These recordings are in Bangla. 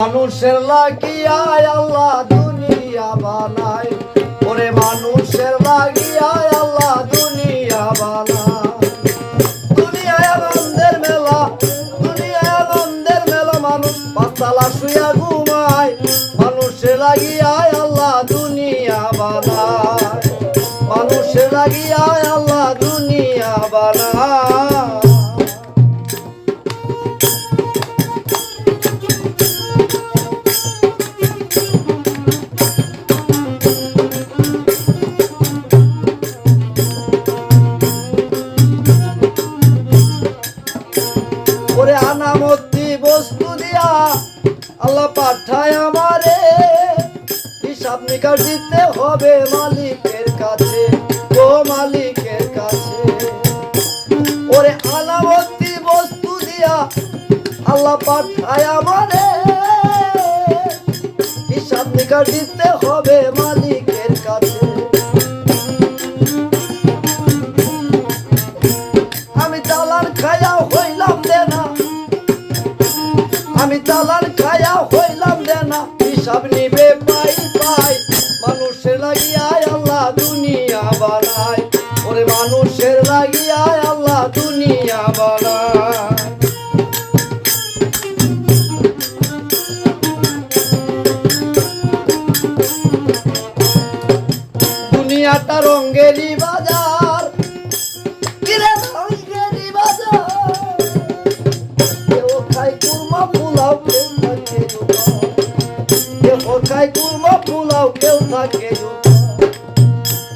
মানুষের লাগিয়া আল্লাহ দুনিয়া বানায়, ওরে মানুষের লাগিয়া আল্লাহ দুনিয়া বানায়। দুনিয়ায় আনন্দের মেলা, দুনিয়ায় আনন্দের মেলা, মানুষ পাতালা শুয়া ঘুমায়। মানুষের লাগিয়া আল্লাহ দুনিয়া বানায়, মানুষের লাগিয়া আল্লাহ দুনিয়া বানায়। ওরে আনামতি বস্তু দিয়া আল্লাহ পাঠায় আমারে, হিসাব নিকাশ দিতে হবে মালিকের কাছে, ও মালিকের কাছে। ওরে আনামতি বস্তু দিয়া আল্লাহ পাঠায় আমারে, হিসাব নিকাশ দিতে হবে মালিকের কাছে। আমি চালান খায়া হইলাম দেনা, আমি চালান খায়া হইলাম দেনা, হিসাব নিবে পাই পাই। মানুষের লাগিয়া আল্লাহ দুনিয়া বানায়, ওরে মানুষের লাগিয়া আল্লাহ দুনিয়া বানায়। দুনিয়াটা রঙ্গেরই বাজার, কিরে রঙ্গেরই বাজার। কেউ খায় কুরমা পোলাও, কেউ থাকে কেউ খায় কুরমা পোলাও, কেউ থাকে।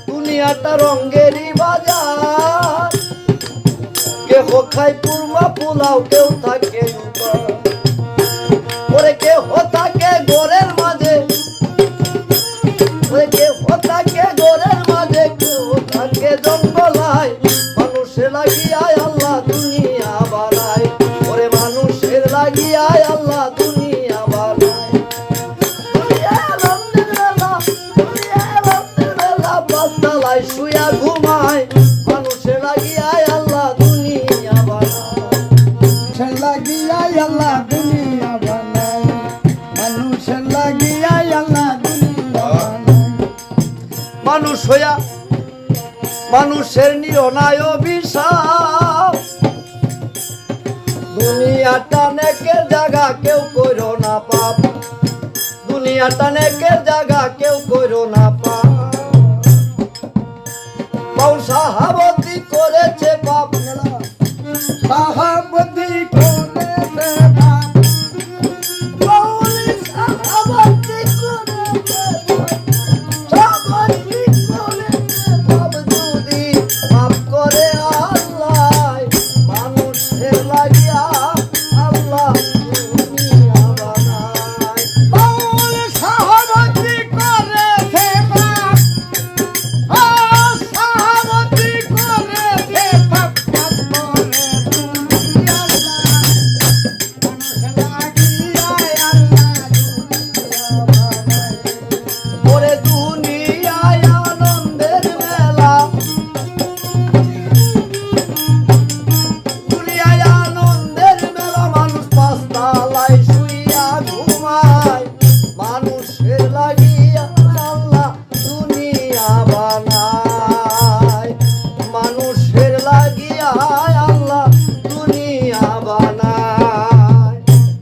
দুনিয়াটা রঙ্গেরই বাজার, কেউ খায় কুরমা পোলাও, কেউ থাকে। ওরে কেউ থাকে ঘরের মাঝে, ওরে কেউ থাকে ঘরের মাঝে, কেউ থাকে জঙ্গলায়। মানুষের লাগিয়া আল্লাহ দুনিয়া বানায়, ওরে মানুষের লাগিয়া আল্লাহ দুনিয়া বানায়। পাতালায় শুয়া ঘুমায়, মানুষের লাগিয়া আল্লাহ দুনিয়া বানায়, মানুষের লাগিয়া আল্লাহ দুনিয়া বানায়, মানুষের লাগিয়া আল্লাহ দুনিয়া বানায়। মানুষ হইয়া মানুষের নিরনায় অভিশাপ। দুনিয়াটা নেকের জায়গা, কেউ কইরো না পাপ। দুনিয়াটা নেকের জায়গা, কেউ কইরো না পাপ। পাও সাহাবতী করেছে পাপ, সাহাবতী করেছে পাপ, পাওলি সাহাবতী করেছে পাপ, সাহাবতী করেছে পাপ। যদি পাপ করে আল্লাহ, মানুষের লাগিয়া আল্লাহ দুনিয়া বানায়। বাউল সাহাবতী করেছে পাপ, সাহাবতী করেছে পাপ, পাপ করে দুনিয়া মানুষের লাগিয়া আল্লাহ দুনিয়া বানায়। ওরে দুনিয়ায় আনন্দের মেলা, দুনিয়ায় আনন্দের মেলা, মানুষ পাঁচতলায়